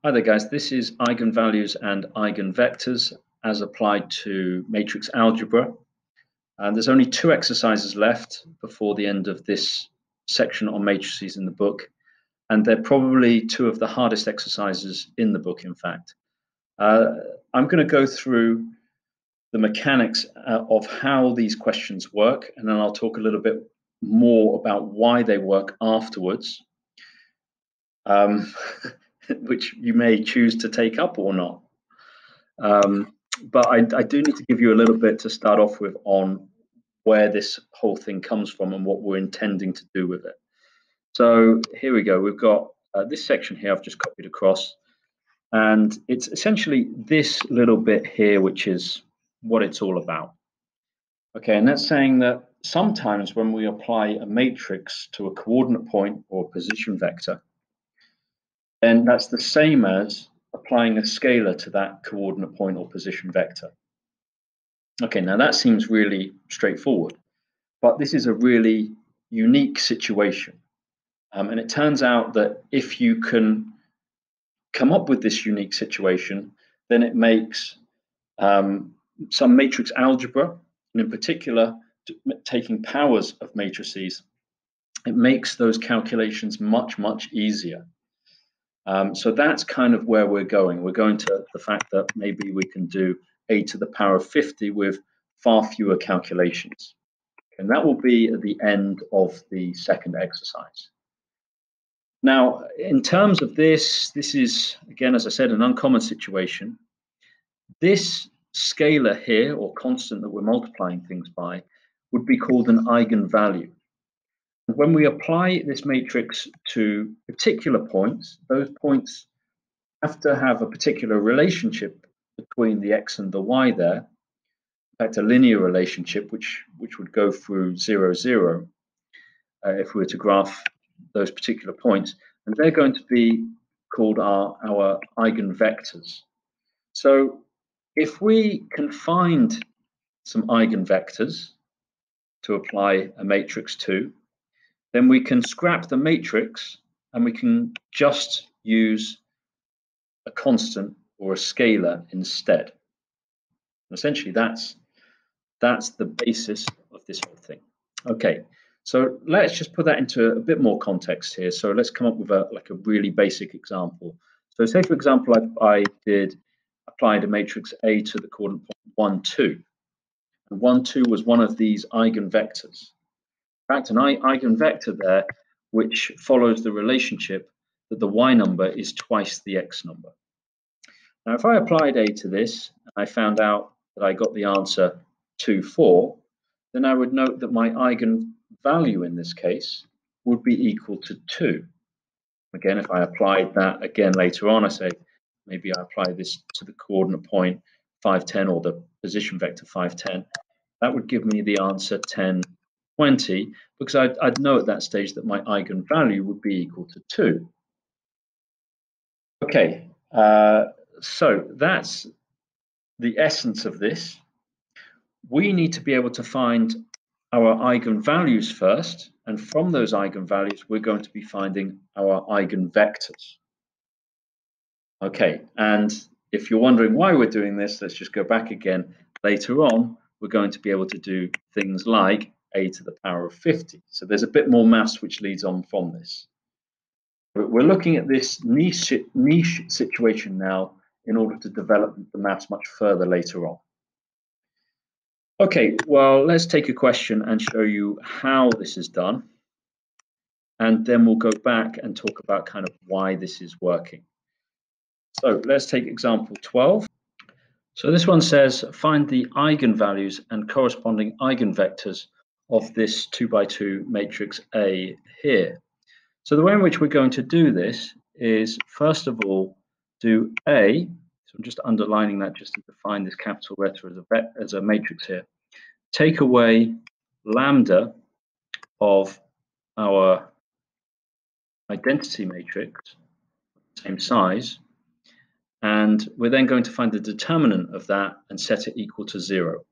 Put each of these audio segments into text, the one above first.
Hi there guys, this is Eigenvalues and Eigenvectors as applied to matrix algebra. And there's only 2 exercises left before the end of this section on matrices in the book. And they're probably 2 of the hardest exercises in the book, in fact. I'm going to go through the mechanics of how these questions work, and then I'll talk a little bit more about why they work afterwards. Which you may choose to take up or not. But I do need to give you a little bit to start off with on where this whole thing comes from and what we're intending to do with it. So here we go. We've got this section here I've just copied across. And it's essentially this little bit here, which is what it's all about. Okay, and that's saying that sometimes when we apply a matrix to a coordinate point or a position vector, then that's the same as applying a scalar to that coordinate point or position vector. Okay, now that seems really straightforward, but this is a really unique situation. And it turns out that if you can come up with this unique situation, then it makes some matrix algebra, and in particular, taking powers of matrices, it makes those calculations much, much easier. So that's kind of where we're going. We're going to the fact that maybe we can do a to the power of 50 with far fewer calculations. And that will be at the end of the second exercise. Now, in terms of this is, again, as I said, an uncommon situation. This scalar here, or constant that we're multiplying things by, would be called an eigenvalue. When we apply this matrix to particular points, those points have to have a particular relationship between the x and the y there. In fact, a linear relationship, which would go through 0, 0, if we were to graph those particular points. And they're going to be called our eigenvectors. So if we can find some eigenvectors to apply a matrix to, then we can scrap the matrix and we can just use a constant or a scalar instead. Essentially, that's the basis of this whole thing. Okay, so let's just put that into a bit more context here. So let's come up with a really basic example. So say, for example, I applied a matrix A to the coordinate point 1, 2. And 1, 2 was one of these eigenvectors. In fact, an eigenvector there, which follows the relationship that the y number is twice the x number. Now, if I applied A to this, and I found out that I got the answer 2, 4, then I would note that my eigenvalue in this case would be equal to 2. Again, if I applied that again later on, I say, maybe I apply this to the coordinate point 5, 10, or the position vector 5, 10. That would give me the answer 10, 20, because I'd know at that stage that my eigenvalue would be equal to 2. Okay, so that's the essence of this. We need to be able to find our eigenvalues first, and from those eigenvalues, we're going to be finding our eigenvectors. Okay, and if you're wondering why we're doing this, let's just go back again. Later on, we're going to be able to do things like a to the power of 50. So there's a bit more maths which leads on from this. We're looking at this niche situation now in order to develop the maths much further later on. Okay, well, let's take a question and show you how this is done. And then we'll go back and talk about kind of why this is working. So let's take example 12. So this one says, find the eigenvalues and corresponding eigenvectors of this 2 by 2 matrix A here. So the way in which we're going to do this is, first of all, do A. So I'm just underlining that just to define this capital letter as a matrix here. Take away lambda of our identity matrix, same size, and we're then going to find the determinant of that and set it equal to 0.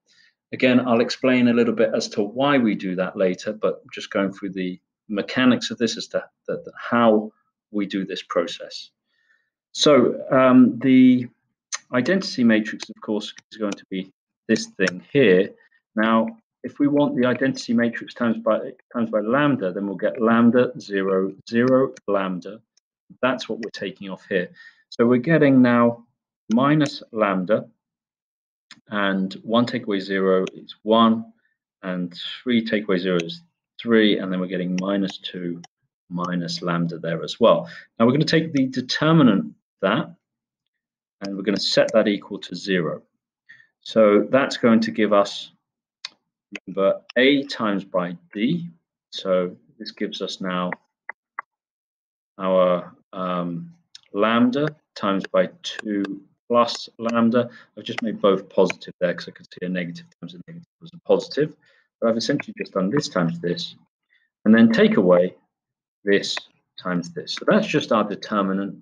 Again, I'll explain a little bit as to why we do that later, but just going through the mechanics of this as to how we do this process. So the identity matrix, of course, is going to be this thing here. Now, if we want the identity matrix times by lambda, then we'll get lambda 0, 0, lambda. That's what we're taking off here. So we're getting now minus lambda, and 1 take away 0 is 1, and 3 take away 0 is 3, and then we're getting minus 2 minus lambda there as well. Now we're going to take the determinant of that, and we're going to set that equal to 0. So that's going to give us, remember, A times by D. So this gives us now our lambda times by 2 plus lambda. I've just made both positive there because I could see a negative times a negative was a positive. But I've essentially just done this times this, and then take away this times this. So that's just our determinant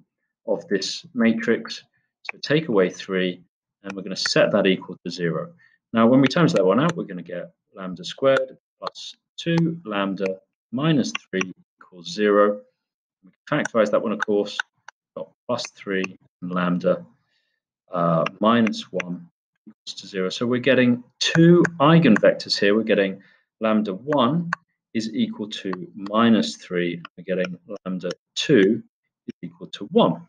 of this matrix. So take away 3, and we're going to set that equal to 0. Now, when we times that one out, we're going to get lambda squared plus 2 lambda minus 3 equals 0. We can factorize that one, of course. We've got plus 3 and lambda minus 1 equals to 0. So we're getting 2 eigenvectors here. We're getting lambda 1 is equal to minus 3. We're getting lambda 2 is equal to 1.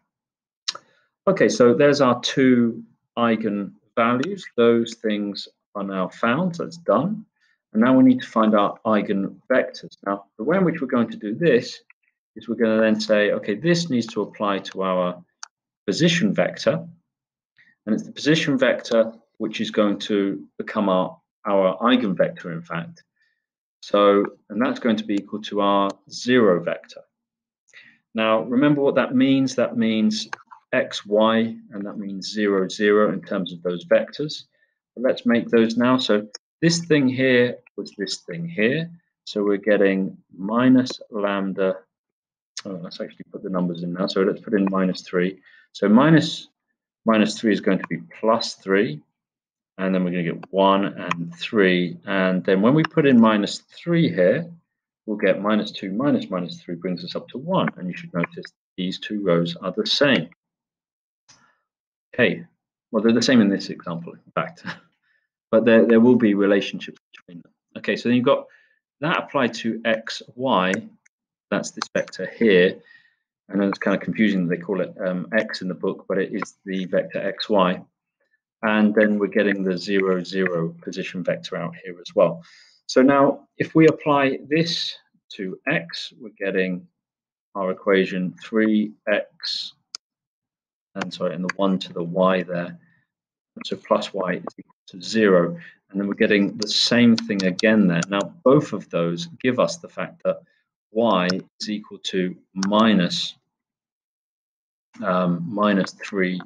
Okay, so there's our 2 eigenvalues. Those things are now found, so it's done. And now we need to find our eigenvectors. Now, the way in which we're going to do this is we're going to then say, okay, this needs to apply to our position vector. And it's the position vector which is going to become our eigenvector, in fact. So, and that's going to be equal to our 0 vector. Now, remember what that means. That means x, y, and that means 0, 0 in terms of those vectors. But let's make those now. So this thing here was this thing here. So we're getting minus lambda. Oh, let's actually put the numbers in now. So let's put in minus 3. So minus 3 is going to be plus 3. And then we're going to get 1 and 3. And then when we put in minus 3 here, we'll get minus 2 minus minus 3 brings us up to 1. And you should notice these two rows are the same. Okay, well, they're the same in this example, in fact. But there will be relationships between them. Okay, so then you've got that applied to x, y. That's this vector here. I know it's kind of confusing that they call it x in the book, but it is the vector xy. And then we're getting the 0, 0 position vector out here as well. So now, if we apply this to x, we're getting our equation 3x, and the 1 to the y there. So plus y is equal to 0. And then we're getting the same thing again there. Now, both of those give us the fact that y is equal to minus 3x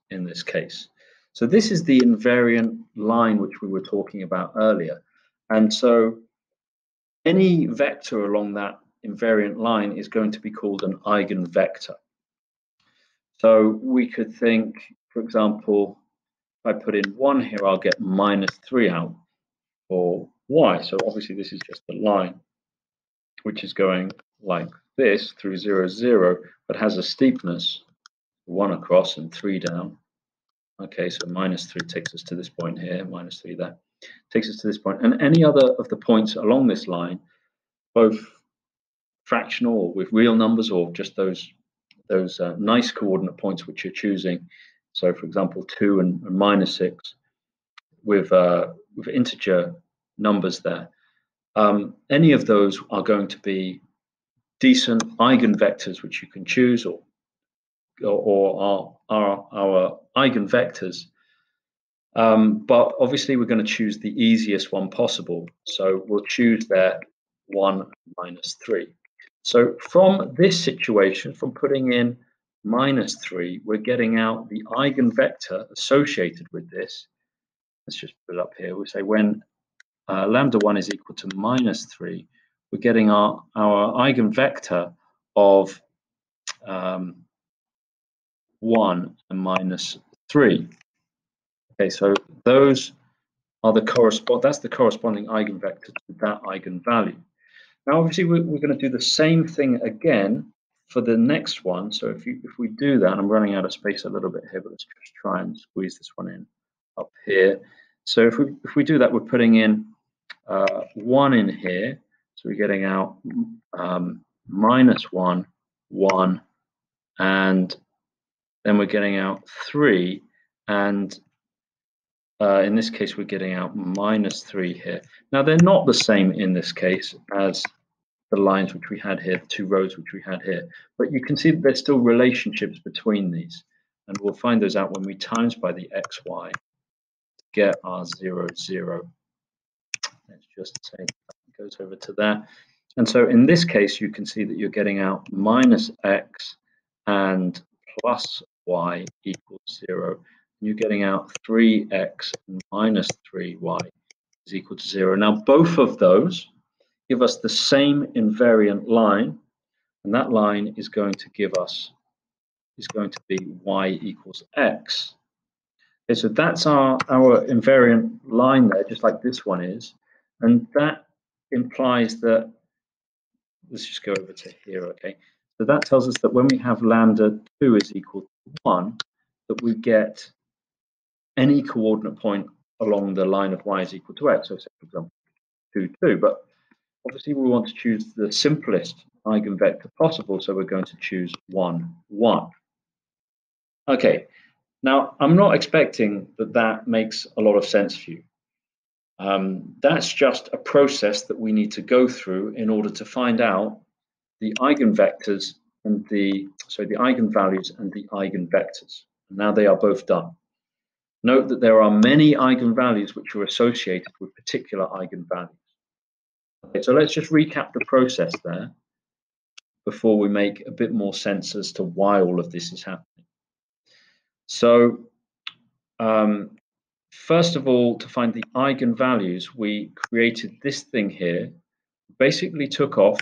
in this case. So this is the invariant line which we were talking about earlier. And so any vector along that invariant line is going to be called an eigenvector. So we could think, for example, if I put in 1 here, I'll get minus 3 out for y. So obviously this is just a line which is going like this through 0, 0, but has a steepness 1 across and 3 down. Okay, so minus 3 takes us to this point here, minus 3 there, takes us to this point. And any other of the points along this line, both fractional or with real numbers or just those nice coordinate points which you're choosing. So for example, 2 and minus 6 with integer numbers there. Any of those are going to be decent eigenvectors which you can choose or are our eigenvectors. But obviously we're going to choose the easiest one possible. So we'll choose there 1 minus 3. So from this situation, from putting in minus 3, we're getting out the eigenvector associated with this. Let's just put it up here. We'll say when lambda 1 is equal to minus 3, we're getting our eigenvector of 1 and minus 3. Okay, so those are the corresponding eigenvector to that eigenvalue. Now, obviously, we're going to do the same thing again for the next one, so if we do that, I'm running out of space a little bit here, but let's just try and squeeze this one in up here. So if we do that, we're putting in 1 in here, so we're getting out -1, 1, and then we're getting out 3, and in this case we're getting out -3 here. Now they're not the same in this case as the lines which we had here, the 2 rows which we had here, but you can see that there's still relationships between these, and we'll find those out when we times by the xy to get our 0, 0. Let's just say that goes over to there. And so in this case, you can see that you're getting out -x and plus y equals 0. You're getting out 3x and -3y is equal to 0. Now, both of those give us the same invariant line, and that line is going to give us, is going to be y equals x. Okay, so that's our invariant line there, just like this one is. And that implies that, let's just go over to here, okay? So that tells us that when we have lambda 2 is equal to 1, that we get any coordinate point along the line of y is equal to x. So say, for example, 2, 2. But obviously we want to choose the simplest eigenvector possible, so we're going to choose 1, 1. Okay, now I'm not expecting that that makes a lot of sense for you. That's just a process that we need to go through in order to find out the eigenvectors and the eigenvalues and the eigenvectors. Now they are both done. Note that there are many eigenvalues which are associated with particular eigenvalues. Okay, so let's just recap the process there before we make a bit more sense as to why all of this is happening. So first of all, to find the eigenvalues, we created this thing here, basically took off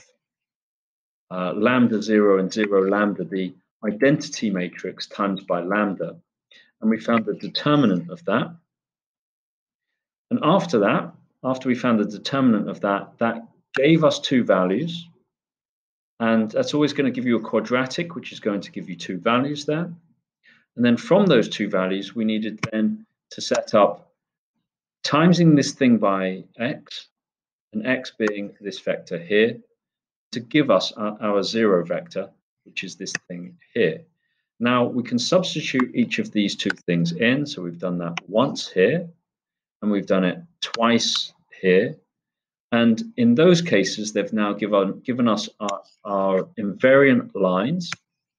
lambda 0 and 0 lambda, the identity matrix times by lambda, and we found the determinant of that. And after that, after we found the determinant of that, that gave us 2 values, and that's always going to give you a quadratic, which is going to give you 2 values there. And then from those 2 values, we needed then to set up timesing this thing by x, and x being this vector here, to give us our 0 vector, which is this thing here. Now we can substitute each of these 2 things in. So we've done that once here, and we've done it twice here. And in those cases, they've now given us our invariant lines.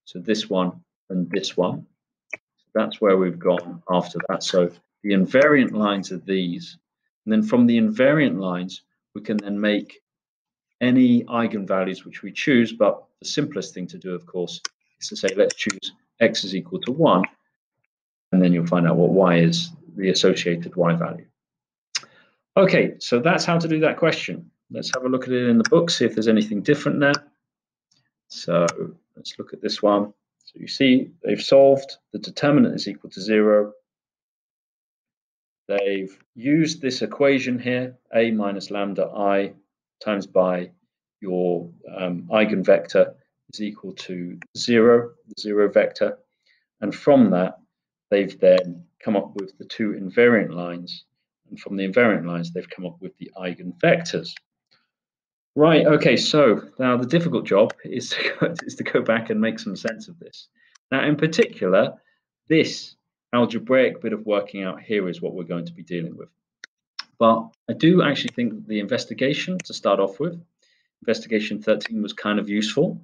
So this one and this one. So that's where we've gone after that. So the invariant lines are these. And then from the invariant lines, we can then make any eigenvalues which we choose, but the simplest thing to do, of course, is to say, let's choose x is equal to 1, and then you'll find out what y is, the associated y value. Okay, so that's how to do that question. Let's have a look at it in the book, see if there's anything different there. So let's look at this one. So you see they've solved, the determinant is equal to 0. They've used this equation here, a minus lambda I times by your eigenvector is equal to 0, the 0 vector. And from that, they've then come up with the 2 invariant lines. And from the invariant lines, they've come up with the eigenvectors. Right, okay, so now the difficult job is to go back and make some sense of this. Now, in particular, this algebraic bit of working out here is what we're going to be dealing with. But I do actually think that the investigation, to start off with, investigation 13 was kind of useful.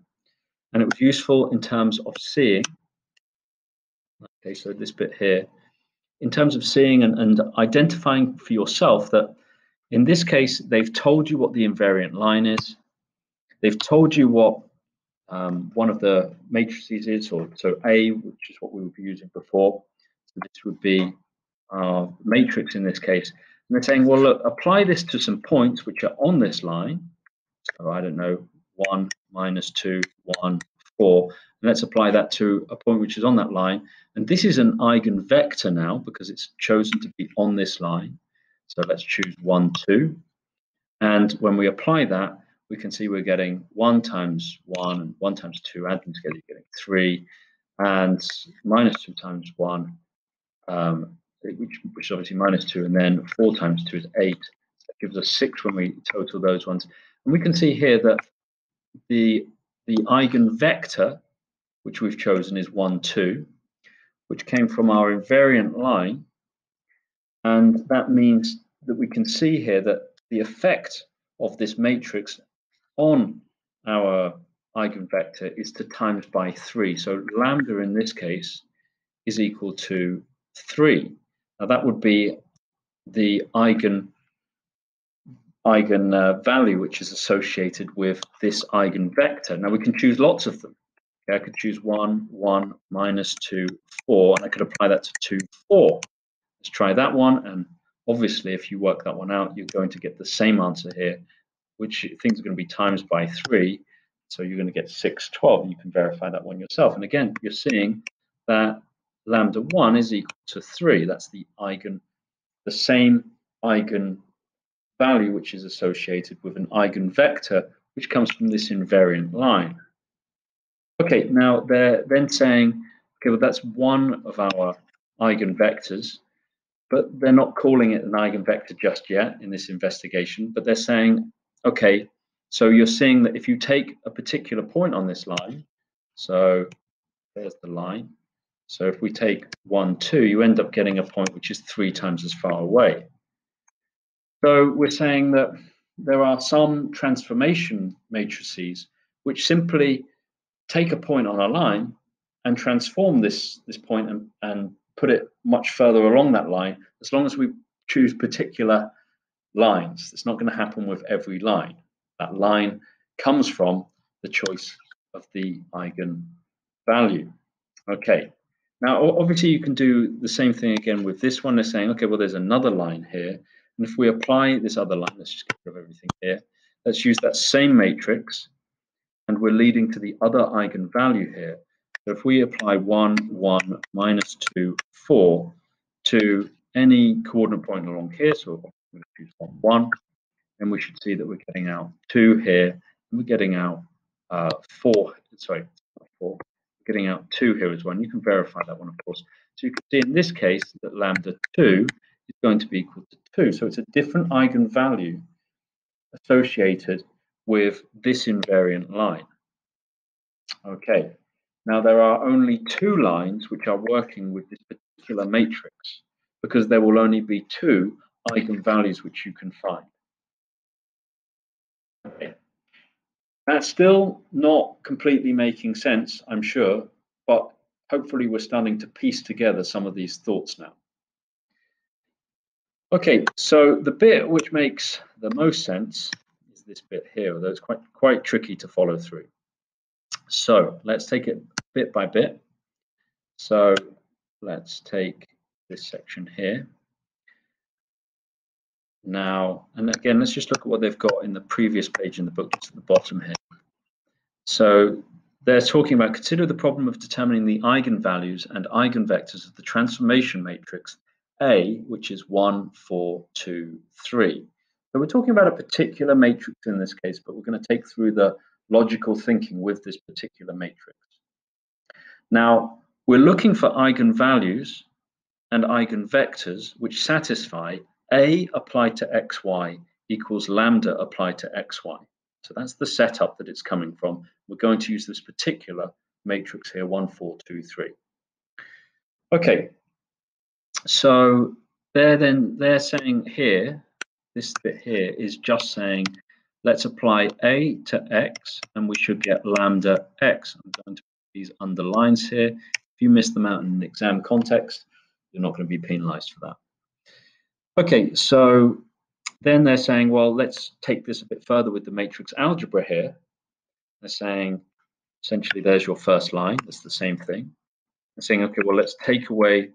And it was useful in terms of seeing, okay, so this bit here, in terms of seeing and identifying for yourself that in this case, they've told you what the invariant line is. They've told you what one of the matrices is, or so A, which is what we would be using before. So this would be our matrix in this case. And they're saying, well, look, apply this to some points which are on this line. So I don't know, 1, -2, 1, 4. And let's apply that to a point which is on that line. And this is an eigenvector now because it's chosen to be on this line. So let's choose 1, 2. And when we apply that, we can see we're getting 1 times 1 and 1 times 2, add them together, you're getting 3, and minus 2 times 1, which is obviously minus 2, and then 4 times 2 is 8. So that gives us 6 when we total those ones. And we can see here that the eigenvector, which we've chosen, is 1, 2, which came from our invariant line. And that means that we can see here that the effect of this matrix on our eigenvector is to times by 3. So lambda in this case is equal to 3. Now that would be the eigenvalue which is associated with this eigenvector. Now we can choose lots of them. Okay, I could choose 1, 1, minus 2, 4, and I could apply that to 2, 4. Let's try that one, and obviously if you work that one out, you're going to get the same answer here, which things are going to be times by 3. So you're going to get 6, 12. You can verify that one yourself. And again, you're seeing that lambda 1 is equal to 3. That's the same eigenvalue which is associated with an eigenvector, which comes from this invariant line. Okay, now they're then saying, okay, well, that's one of our eigenvectors, but they're not calling it an eigenvector just yet in this investigation, but they're saying, okay, so you're seeing that if you take a particular point on this line, so there's the line, so if we take 1, 2, you end up getting a point which is 3 times as far away. So we're saying that there are some transformation matrices which simply take a point on a line and transform this point and put it much further along that line, as long as we choose particular lines. It's not going to happen with every line. That line comes from the choice of the eigenvalue. Okay, now obviously you can do the same thing again with this one. They're saying, okay, well, there's another line here, and if we apply this other line, let's just get rid of everything here. Let's use that same matrix, and we're leading to the other eigenvalue here. So if we apply 1, 1, minus 2, 4 to any coordinate point along here, so I'm going to choose 1, 1, then we should see that we're getting out 2 here, and we're getting out 4, sorry, 4, we're getting out 2 here as well. And you can verify that one, of course. So you can see in this case that lambda 2 is going to be equal to 2. So it's a different eigenvalue associated with this invariant line. Okay, now there are only 2 lines which are working with this particular matrix, because there will only be 2 eigenvalues which you can find. Okay. That's still not completely making sense, I'm sure, but hopefully we're starting to piece together some of these thoughts now. Okay, so the bit which makes the most sense is this bit here, although it's quite tricky to follow through. So let's take it bit by bit. So let's take this section here. Now, and again, let's just look at what they've got in the previous page in the book, just at the bottom here. So they're talking about, consider the problem of determining the eigenvalues and eigenvectors of the transformation matrix A, which is 1, 4, 2, 3. So we're talking about a particular matrix in this case, but we're going to take through the logical thinking with this particular matrix. Now, we're looking for eigenvalues and eigenvectors which satisfy A applied to xy equals lambda applied to xy. So that's the setup that it's coming from. We're going to use this particular matrix here, 1, 4, 2, 3. Okay, so they're saying here, this bit here is just saying, let's apply A to x, and we should get lambda x. I'm going to put these underlines here. If you miss them out in an exam context, you're not going to be penalized for that. Okay, so then they're saying, well, let's take this a bit further with the matrix algebra here. They're saying, essentially, there's your first line. That's the same thing. They're saying, okay, well, let's take away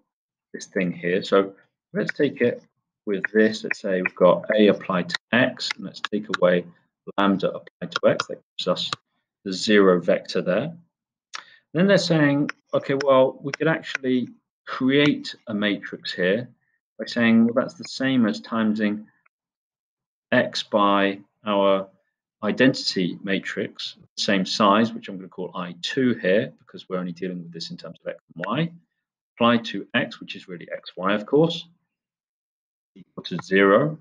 this thing here. So let's take it with this. Let's say we've got A applied to x, and let's take away lambda applied to x. That gives us the 0 vector there. Then they're saying, okay, well, we could actually create a matrix here by saying, well, that's the same as timesing x by our identity matrix, same size, which I'm going to call I2 here, because we're only dealing with this in terms of x and y, applied to x, which is really xy, of course, equal to 0.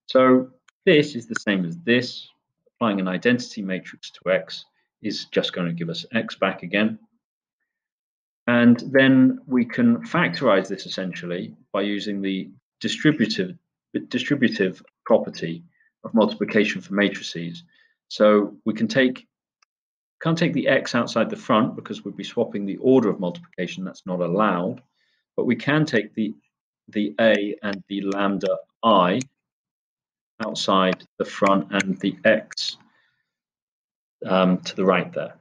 So this is the same as this. Applying an identity matrix to x is just going to give us x back again. And then we can factorize this essentially by using the distributive property of multiplication for matrices. So we can't take the x outside the front because we'd be swapping the order of multiplication. That's not allowed. But we can take the a and the lambda I outside the front and the x to the right there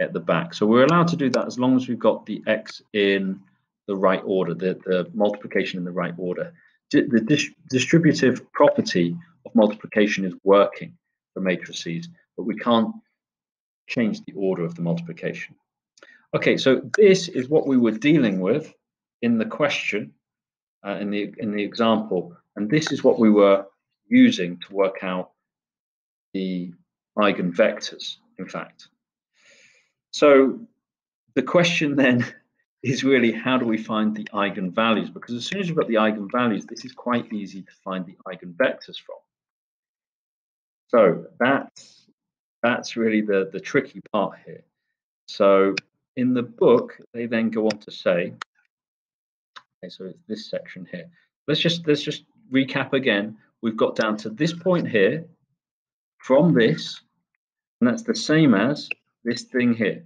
at the back. So we're allowed to do that as long as we've got the x in the right order, the multiplication in the right order. The distributive property of multiplication is working for matrices, but we can't change the order of the multiplication. Okay, so this is what we were dealing with in the question, in the example, and this is what we were using to work out the eigenvectors, in fact. So the question then is really, how do we find the eigenvalues? Because as soon as you've got the eigenvalues, this is quite easy to find the eigenvectors from. So that's really the tricky part here. So in the book, they then go on to say, okay, so it's this section here. Let's just recap again. We've got down to this point here from this, and that's the same as this thing here.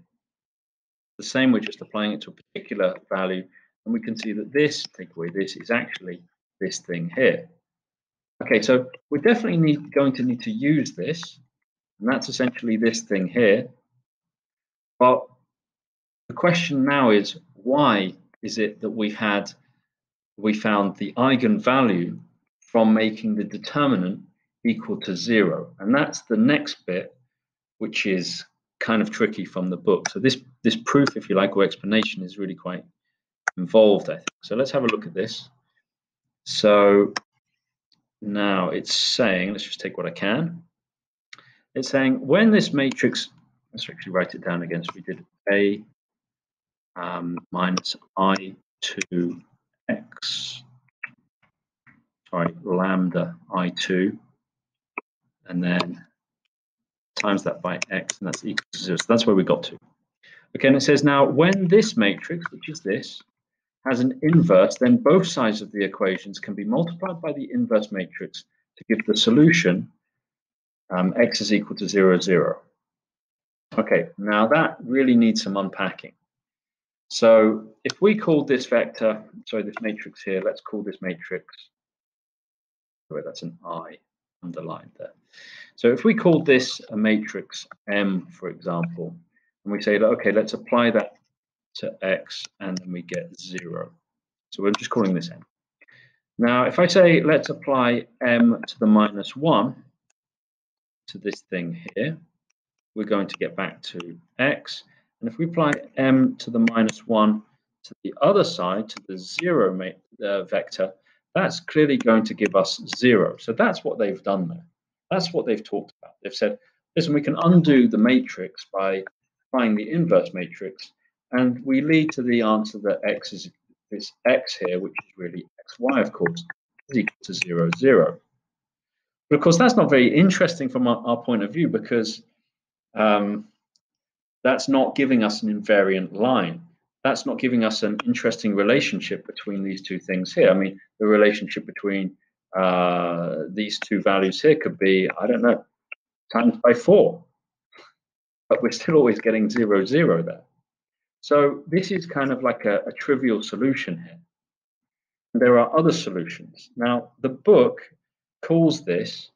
The same, we're just applying it to a particular value, and we can see that this, take away this, is actually this thing here. Okay, so we're definitely going to need to use this, and that's essentially this thing here. But the question now is, why is it that we found the eigenvalue from making the determinant equal to 0? And that's the next bit, which is kind of tricky from the book. So this proof, if you like, or explanation is really quite involved, I think. So let's have a look at this. So now it's saying, let's just take what I can. It's saying when this matrix, let's actually write it down again. So we did A minus I2 x, sorry, lambda I2, and then times that by x, and that's equal to 0. So that's where we got to. Okay, and it says now when this matrix, which is this, has an inverse, then both sides of the equations can be multiplied by the inverse matrix to give the solution x is equal to 0, 0. Okay, now that really needs some unpacking. So if we call this vector, sorry, this matrix here, let's call this matrix, sorry, that's an I underlined there. So if we call this a matrix M, for example, and we say, okay, let's apply that to x, and then we get 0. So we're just calling this M. Now, if I say, let's apply m to the minus 1 to this thing here, we're going to get back to x. And if we apply m to the minus 1 to the other side, to the 0 vector, that's clearly going to give us 0. So that's what they've done there. That's what they've talked about. They've said, listen, we can undo the matrix by applying the inverse matrix, and we lead to the answer that x is this x here, which is really xy, of course, is equal to 0, 0. But of course, that's not very interesting from our point of view, because that's not giving us an invariant line. That's not giving us an interesting relationship between these two things here. I mean, the relationship between these two values here could be, I don't know, times by 4. But we're still always getting 0, 0 there. So this is kind of like a trivial solution here. There are other solutions. Now, the book calls this,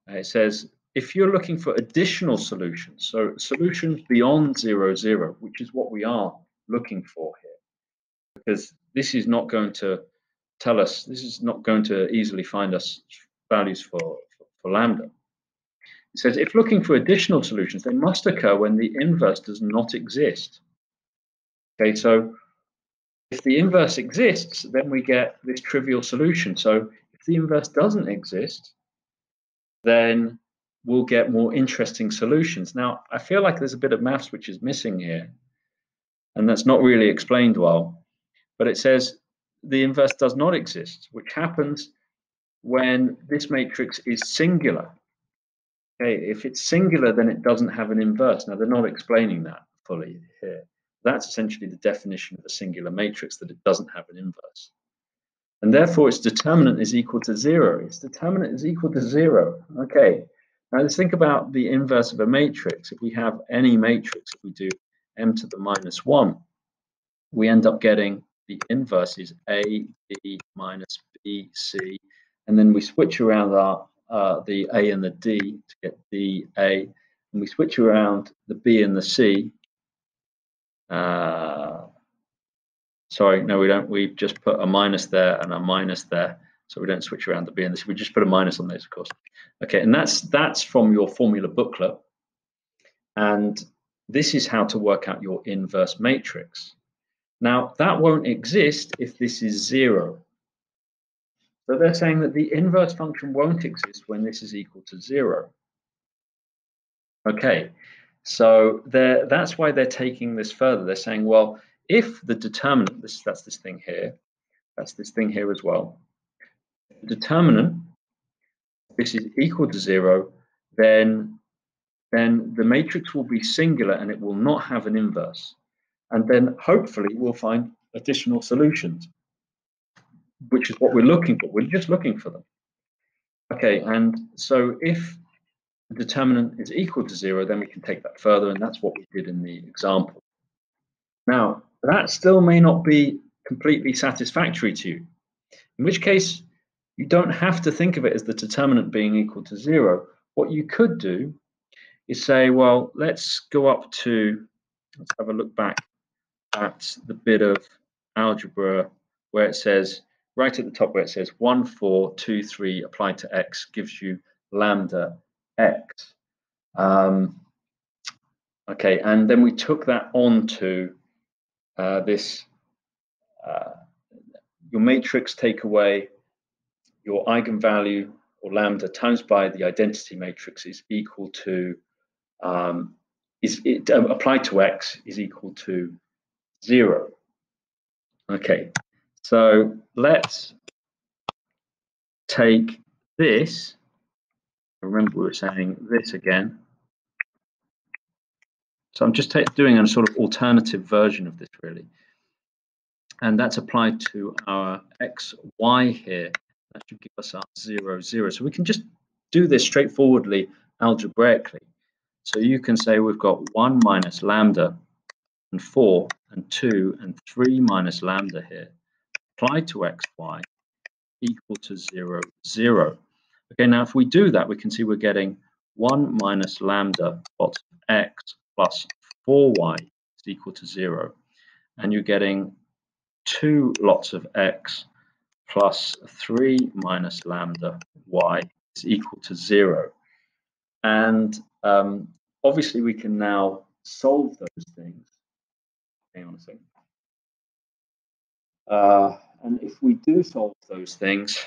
it says, if you're looking for additional solutions, so solutions beyond 0, 0, which is what we are looking for here, because this is not going to tell us, this is not going to easily find us values for lambda. It says, if looking for additional solutions, they must occur when the inverse does not exist. Okay, so if the inverse exists, then we get this trivial solution. So if the inverse doesn't exist, then we'll get more interesting solutions. Now, I feel like there's a bit of maths which is missing here, and that's not really explained well. But it says the inverse does not exist, which happens when this matrix is singular. Okay, if it's singular, then it doesn't have an inverse. Now, they're not explaining that fully here. That's essentially the definition of a singular matrix, that it doesn't have an inverse. And therefore, its determinant is equal to 0. Its determinant is equal to 0. Okay, now let's think about the inverse of a matrix. If we have any matrix, if we do m to the minus 1, we end up getting the inverse is a, b minus b, c, and then we switch around our the a and the d to get the a, and we switch around the b and the c. Sorry, no, we don't. We just put a minus there and a minus there, so we don't switch around the b and the c. We just put a minus on those, of course. Okay, and that's from your formula booklet, and this is how to work out your inverse matrix. Now, that won't exist if this is 0. So they're saying that the inverse function won't exist when this is equal to 0. Okay, so that's why they're taking this further. They're saying, well, if the determinant, that's this thing here, that's this thing here as well, the determinant, this is equal to 0, then the matrix will be singular and it will not have an inverse. And then hopefully we'll find additional solutions, which is what we're looking for. We're just looking for them. Okay, and so if the determinant is equal to 0, then we can take that further, and that's what we did in the example. Now, that still may not be completely satisfactory to you, in which case you don't have to think of it as the determinant being equal to 0. What you could do is say, well, let's go up to, let's have a look back at the bit of algebra where it says, right at the top where it says 1, 4, 2, 3 applied to x gives you lambda x. Okay, and then we took that on to this, your matrix take away your eigenvalue or lambda times by the identity matrix is equal to, applied to x is equal to 0. Okay, so let's take this. Remember, we were saying this again. So I'm just doing a sort of alternative version of this, really. And that's applied to our xy here. That should give us our 0, 0. So we can just do this straightforwardly algebraically. So you can say we've got 1 minus lambda and 4 and 2 and 3 minus lambda here applied to xy equal to 0, 0. Okay, now if we do that, we can see we're getting 1 minus lambda lots of x plus 4y is equal to 0. And you're getting 2 lots of x plus 3 minus lambda y is equal to 0. And obviously we can now solve those things. Hang on a second. And if we do solve those things,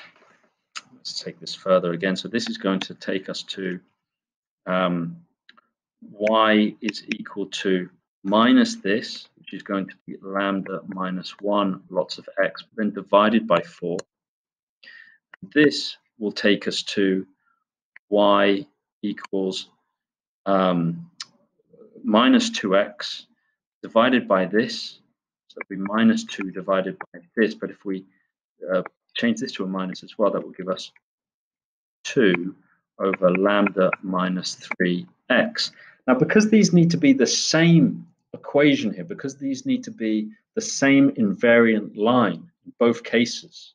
let's take this further again. So this is going to take us to y is equal to minus this, which is going to be lambda minus 1 lots of x, then divided by 4. This will take us to y equals minus 2x divided by this. So it'll be minus 2 divided by this. But if we change this to a minus as well, that will give us 2 over lambda minus 3x. Now, because these need to be the same equation here, because these need to be the same invariant line in both cases,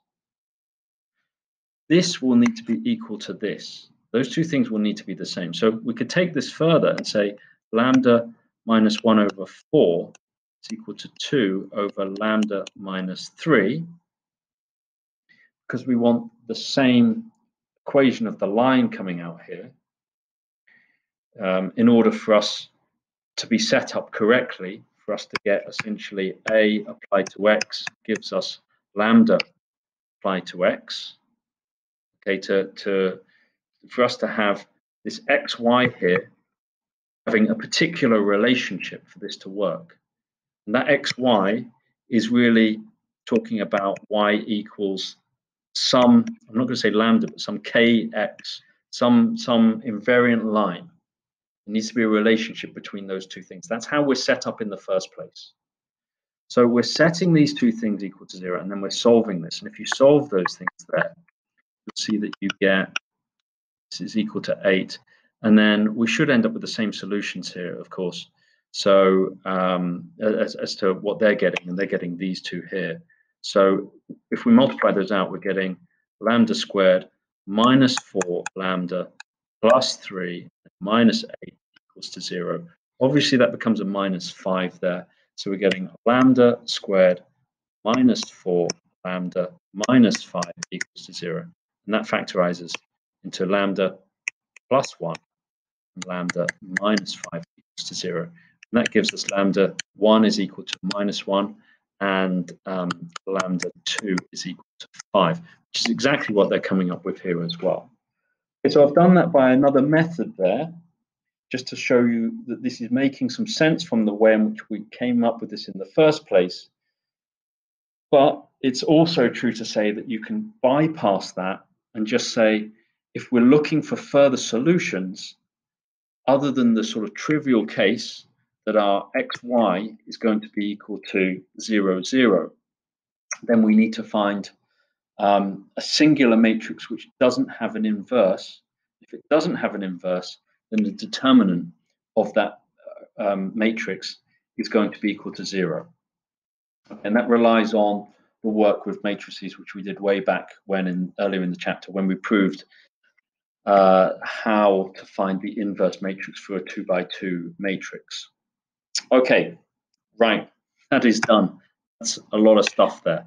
this will need to be equal to this. Those two things will need to be the same. So we could take this further and say lambda minus 1 over 4 is equal to 2 over lambda minus 3, because we want the same equation of the line coming out here. In order for us to be set up correctly, for us to get essentially a applied to x gives us lambda applied to x. Okay, for us to have this xy here having a particular relationship for this to work. And that xy is really talking about y equals some, I'm not going to say lambda, but some kx, some invariant line. There needs to be a relationship between those two things. That's how we're set up in the first place. So we're setting these two things equal to 0, and then we're solving this. And if you solve those things there, you'll see that you get this is equal to 8. And then we should end up with the same solutions here, of course. So as to what they're getting, and they're getting these two here. So if we multiply those out, we're getting lambda squared minus 4 lambda plus 3 minus 8 equals to 0. Obviously, that becomes a minus 5 there. So we're getting lambda squared minus 4 lambda minus 5 equals to 0. And that factorizes into lambda plus 1 and lambda minus 5 equals to 0. And that gives us lambda 1 is equal to minus 1 and lambda 2 is equal to 5, which is exactly what they're coming up with here as well. Okay, so I've done that by another method there, just to show you that this is making some sense from the way in which we came up with this in the first place. But it's also true to say that you can bypass that and just say, if we're looking for further solutions, other than the sort of trivial case that our xy is going to be equal to 0, 0, then we need to find a singular matrix which doesn't have an inverse. If it doesn't have an inverse, then the determinant of that matrix is going to be equal to 0. And that relies on the work with matrices, which we did way back when earlier in the chapter, when we proved how to find the inverse matrix for a 2 by 2 matrix. Okay, right, that is done. That's a lot of stuff there.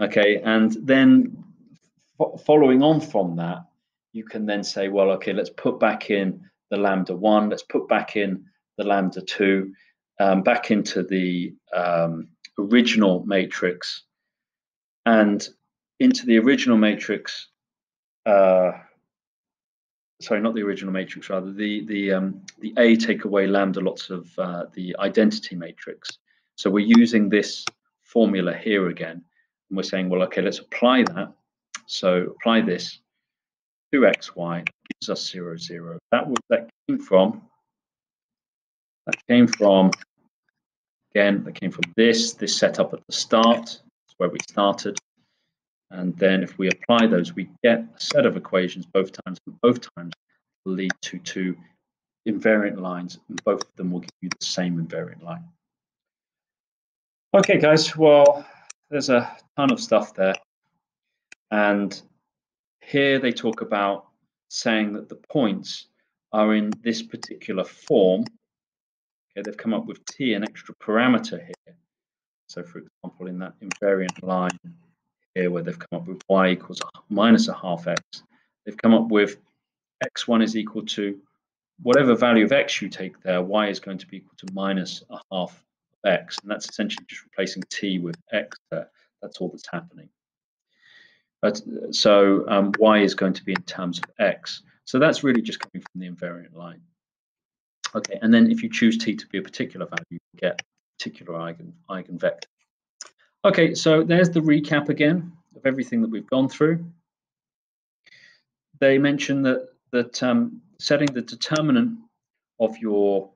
Okay, and then following on from that, you can then say, well, okay, let's put back in the lambda 1, let's put back in the lambda 2, back into the original matrix, and into the original matrix, sorry, not the original matrix, rather the A take away lambda lots of the identity matrix. So we're using this formula here again, and we're saying, well, okay, let's apply that. So apply this to xy, gives us 0, 0. That came from this setup at the start. That's where we started. And then if we apply those, we get a set of equations both times, and both times will lead to two invariant lines, and both of them will give you the same invariant line. Okay, guys, well, there's a ton of stuff there. And here they talk about saying that the points are in this particular form. Okay, they've come up with t, an extra parameter here. So, for example, in that invariant line here, where they've come up with y equals minus a half x, they've come up with x1 is equal to whatever value of x you take there, y is going to be equal to minus a half of x. And that's essentially just replacing t with x there. That's all that's happening. But so y is going to be in terms of x. So that's really just coming from the invariant line. Okay, and then if you choose t to be a particular value, you get a particular eigenvector. Okay, so there's the recap again of everything that we've gone through. They mention that setting the determinant of your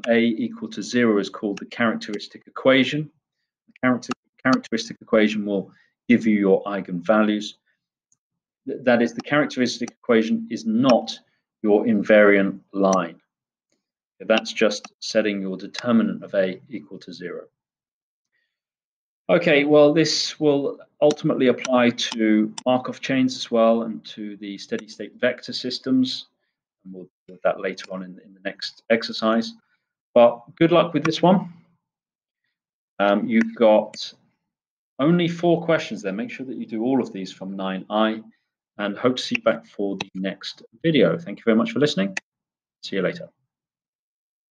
a equal to 0 is called the characteristic equation. The characteristic equation will give you your eigenvalues. That is, the characteristic equation is not your invariant line. That's just setting your determinant of a equal to 0. Okay, well, this will ultimately apply to Markov chains as well, and to the steady state vector systems. And we'll do that later on in the next exercise. But good luck with this one. You've got only 4 questions there. Make sure that you do all of these from 9i, and hope to see you back for the next video. Thank you very much for listening. See you later.